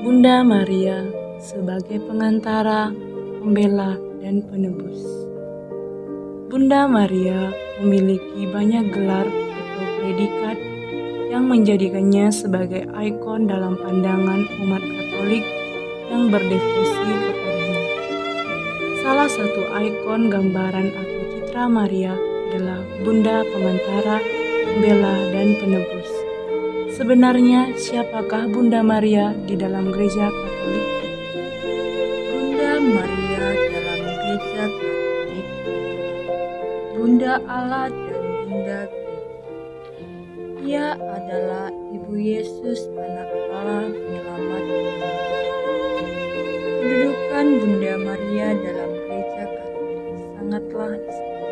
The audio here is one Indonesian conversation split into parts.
Bunda Maria sebagai pengantara, pembela, dan penebus. Bunda Maria memiliki banyak gelar atau predikat yang menjadikannya sebagai ikon dalam pandangan umat Katolik yang berdevosi kepadanya. Salah satu ikon gambaran atau citra Maria adalah Bunda Pengantara, Pembela, dan Penebus. Sebenarnya siapakah Bunda Maria di dalam Gereja Katolik? Bunda Maria dalam Gereja Katolik, Bunda Allah dan Bunda Gereja. Ia adalah Ibu Yesus, Anak Allah Penyelamat dunia. Kedudukan Bunda Maria dalam Gereja Katolik sangatlah istimewa.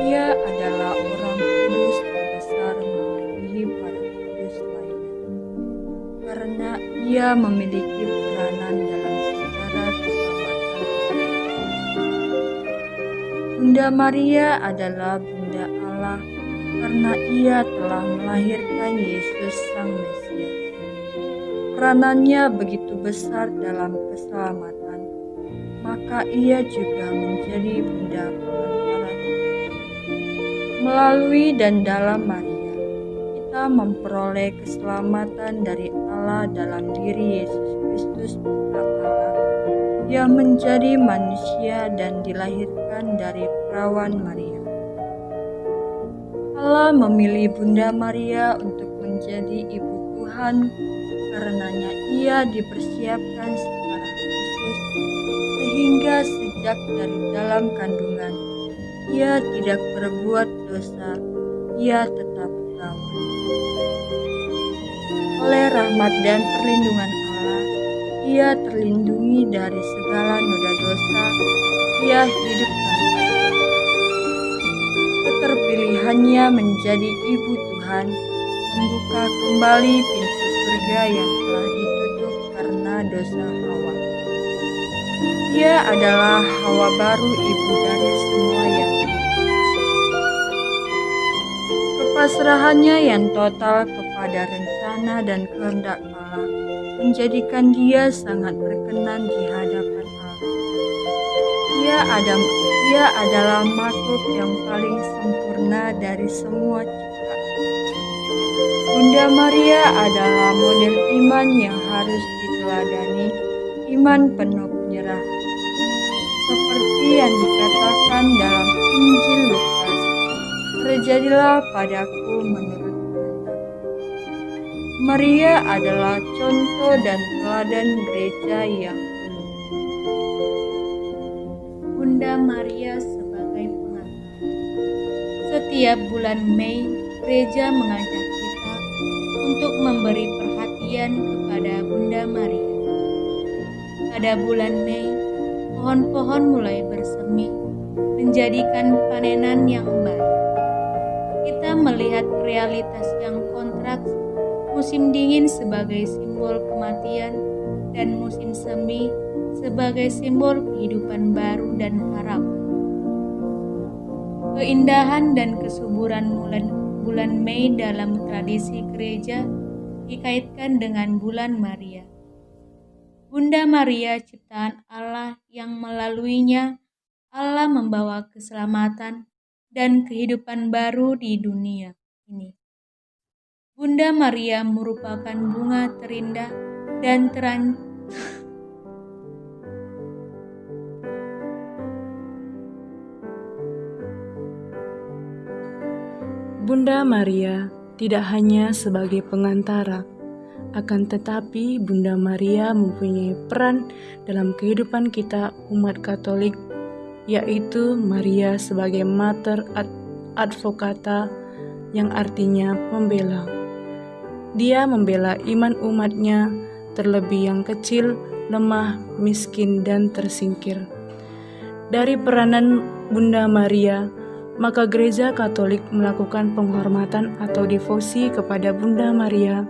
Ia adalah orang kudus terbesar mewakili para kudus lainnya, karena ia memiliki peranan dalam sejarah keselamatan. Bunda Maria adalah Bunda Allah karena ia telah melahirkan Yesus Sang Mesias. Peranannya begitu besar dalam keselamatan, maka ia juga menjadi Bunda Pengantara. Melalui dan dalam Maria, kita memperoleh keselamatan dari Allah dalam diri Yesus Kristus Putra Allah yang menjadi manusia dan dilahirkan dari perawan Maria. Allah memilih Bunda Maria untuk menjadi ibu Tuhan, karenanya ia dipersiapkan secara khusus sehingga sejak dari dalam kandungan ia tidak berbuat dosa, ia tetap perawan. Oleh rahmat dan perlindungan Allah, ia terlindungi dari segala noda dosa, ia hidup tanpa dosa. Keterpilihannya menjadi ibu Tuhan membuka kembali pintu surga yang telah ditutup karena dosa Hawa. Ia adalah Hawa baru, ibu dari semua yang hidup. Kepasrahannya yang total kepada rencana dan kehendak Allah menjadikan dia sangat berkenan di hadapan Allah. Ia adalah makhluk yang paling sempurna dari semua ciptaan. Bunda Maria adalah model iman yang harus diteladani, iman penuh penyerahan. Seperti yang dikatakan dalam Injil Lukas, terjadilah padaku menurut kehendak. Maria adalah contoh dan teladan gereja yang penuh. Bunda Maria sebagai pengantar. Setiap bulan Mei, gereja mengajak kita untuk memberi perhatian kepada Bunda Maria. Pada bulan Mei, pohon-pohon mulai bersemi, menjadikan panenan yang baik. Kita melihat realitas yang kontraks, musim dingin sebagai simbol kematian dan musim semi sebagai simbol kehidupan baru dan harap. Keindahan dan kesuburan bulan Mei dalam tradisi gereja dikaitkan dengan bulan Maria. Bunda Maria ciptaan Allah yang melaluinya Allah membawa keselamatan dan kehidupan baru di dunia ini. Bunda Maria merupakan bunga terindah dan Bunda Maria tidak hanya sebagai pengantara, akan tetapi Bunda Maria mempunyai peran dalam kehidupan kita umat Katolik, yaitu Maria sebagai Mater Advocata yang artinya pembela. Dia membela iman umatnya, terlebih yang kecil, lemah, miskin, dan tersingkir. Dari peranan Bunda Maria, maka Gereja Katolik melakukan penghormatan atau devosi kepada Bunda Maria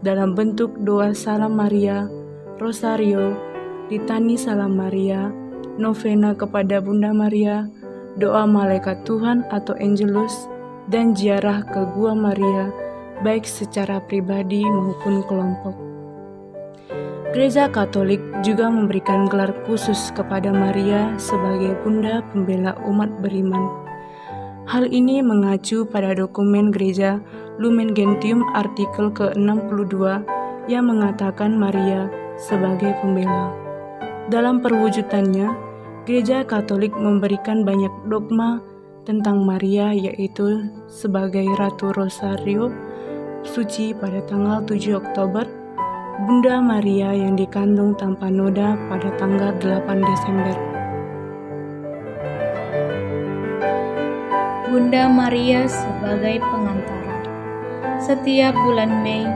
dalam bentuk doa Salam Maria, Rosario, Litani Salam Maria, novena kepada Bunda Maria, doa Malaikat Tuhan atau Angelus, dan ziarah ke Gua Maria, baik secara pribadi maupun kelompok. Gereja Katolik juga memberikan gelar khusus kepada Maria sebagai Bunda Pembela umat beriman. Hal ini mengacu pada dokumen gereja Lumen Gentium artikel ke-62 yang mengatakan Maria sebagai pembela. Dalam perwujudannya, Gereja Katolik memberikan banyak dogma tentang Maria, yaitu sebagai Ratu Rosario Suci pada tanggal 7 Oktober, Bunda Maria yang dikandung tanpa noda pada tanggal 8 Desember. Bunda Maria sebagai pengantara. Setiap bulan Mei,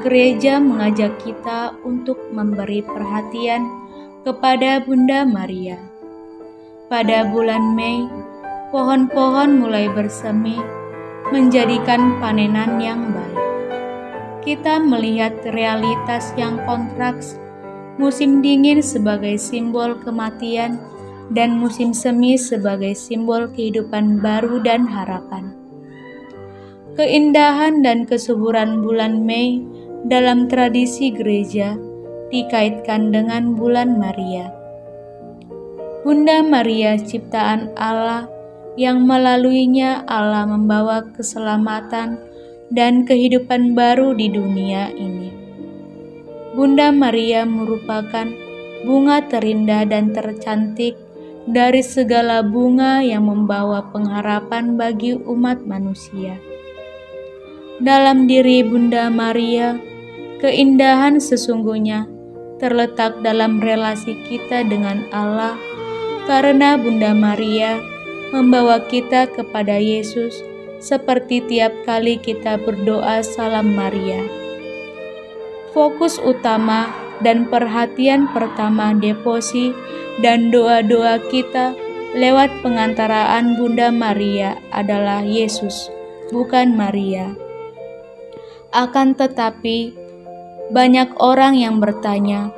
gereja mengajak kita untuk memberi perhatian kepada Bunda Maria. Pada bulan Mei, pohon-pohon mulai bersemi, menjadikan panenan yang baik. Kita melihat realitas yang kontraks, musim dingin sebagai simbol kematian dan musim semi sebagai simbol kehidupan baru dan harapan. Keindahan dan kesuburan bulan Mei dalam tradisi gereja dikaitkan dengan bulan Maria. Bunda Maria ciptaan Allah yang melaluinya Allah membawa keselamatan dan kehidupan baru di dunia ini. Bunda Maria merupakan bunga terindah dan tercantik dari segala bunga yang membawa pengharapan bagi umat manusia. Dalam diri Bunda Maria, keindahan sesungguhnya terletak dalam relasi kita dengan Allah, karena Bunda Maria membawa kita kepada Yesus seperti tiap kali kita berdoa Salam Maria. Fokus utama dan perhatian pertama devosi dan doa-doa kita lewat pengantaraan Bunda Maria adalah Yesus, bukan Maria. Akan tetapi, banyak orang yang bertanya,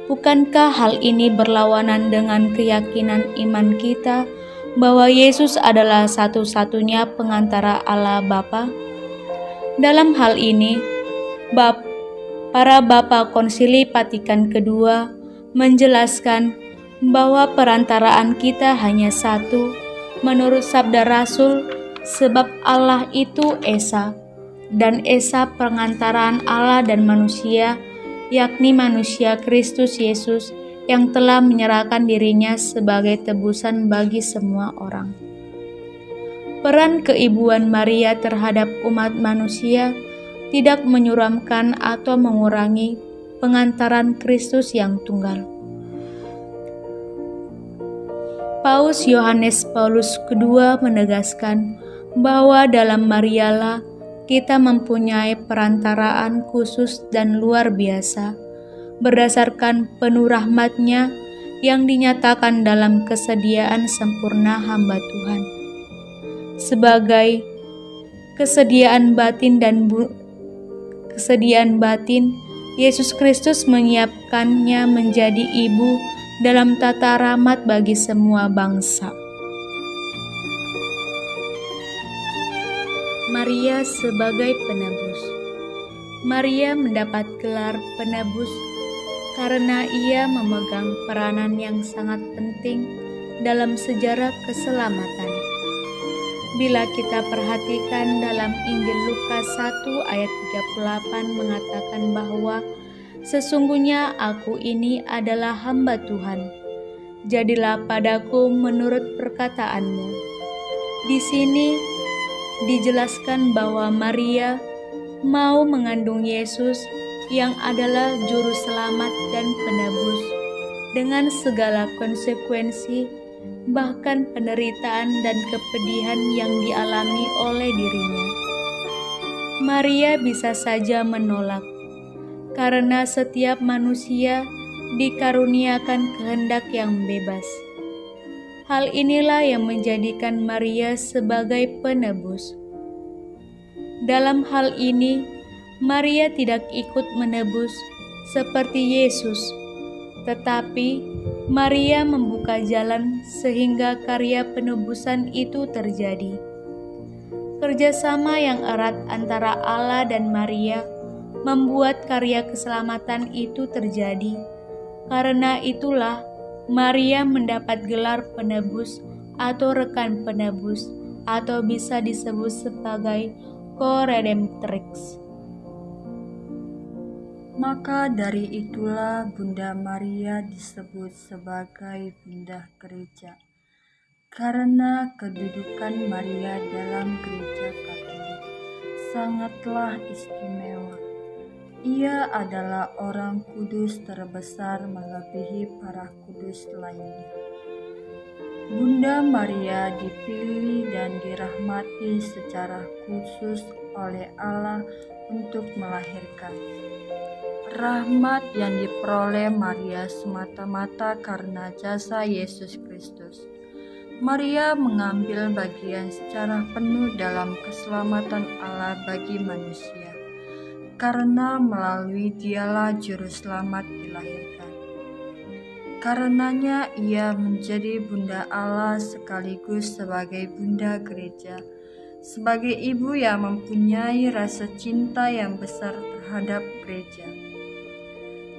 bukankah hal ini berlawanan dengan keyakinan iman kita bahwa Yesus adalah satu-satunya pengantara Allah Bapa? Dalam hal ini, para Bapa Konsili Vatikan II menjelaskan bahwa perantaraan kita hanya satu menurut sabda Rasul, sebab Allah itu Esa, dan Esa pengantaraan Allah dan manusia, yakni manusia Kristus Yesus yang telah menyerahkan dirinya sebagai tebusan bagi semua orang. Peran keibuan Maria terhadap umat manusia tidak menyuramkan atau mengurangi pengantaran Kristus yang tunggal. Paus Yohanes Paulus II menegaskan bahwa dalam Marialah kita mempunyai perantaraan khusus dan luar biasa, berdasarkan penuh rahmat-Nya yang dinyatakan dalam kesediaan sempurna hamba Tuhan. Sebagai kesediaan batin, Yesus Kristus menyiapkannya menjadi ibu dalam tata rahmat bagi semua bangsa. Maria sebagai penebus. Maria mendapat gelar penebus karena ia memegang peranan yang sangat penting dalam sejarah keselamatan. Bila kita perhatikan dalam Injil Lukas 1 ayat 38 mengatakan bahwa sesungguhnya aku ini adalah hamba Tuhan, jadilah padaku menurut perkataanmu. Di sini dijelaskan bahwa Maria mau mengandung Yesus yang adalah juru selamat dan penebus dengan segala konsekuensi, bahkan penderitaan dan kepedihan yang dialami oleh dirinya. Maria bisa saja menolak, karena setiap manusia dikaruniakan kehendak yang bebas. Hal inilah yang menjadikan Maria sebagai penebus. Dalam hal ini, Maria tidak ikut menebus seperti Yesus, tetapi Maria membuka jalan sehingga karya penebusan itu terjadi. Kerjasama yang erat antara Allah dan Maria membuat karya keselamatan itu terjadi. Karena itulah Maria mendapat gelar penebus atau rekan penebus, atau bisa disebut sebagai co-redemptrix. Maka dari itulah Bunda Maria disebut sebagai Bunda Gereja, karena kedudukan Maria dalam Gereja Katolik sangatlah istimewa. Ia adalah orang kudus terbesar melebihi para kudus lainnya. Bunda Maria dipilih dan dirahmati secara khusus oleh Allah untuk melahirkan. Rahmat yang diperoleh Maria semata-mata karena jasa Yesus Kristus. Maria mengambil bagian secara penuh dalam keselamatan Allah bagi manusia, karena melalui Dialah Juru Selamat dilahirkan. Karenanya ia menjadi Bunda Allah sekaligus sebagai Bunda Gereja, sebagai ibu yang mempunyai rasa cinta yang besar terhadap gereja.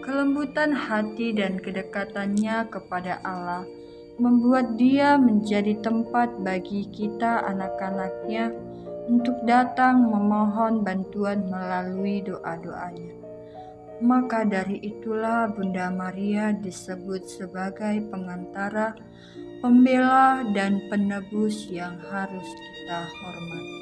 Kelembutan hati dan kedekatannya kepada Allah membuat dia menjadi tempat bagi kita anak-anaknya untuk datang memohon bantuan melalui doa-doanya. Maka dari itulah Bunda Maria disebut sebagai pengantara, pembela, dan penebus yang harus kita hormati.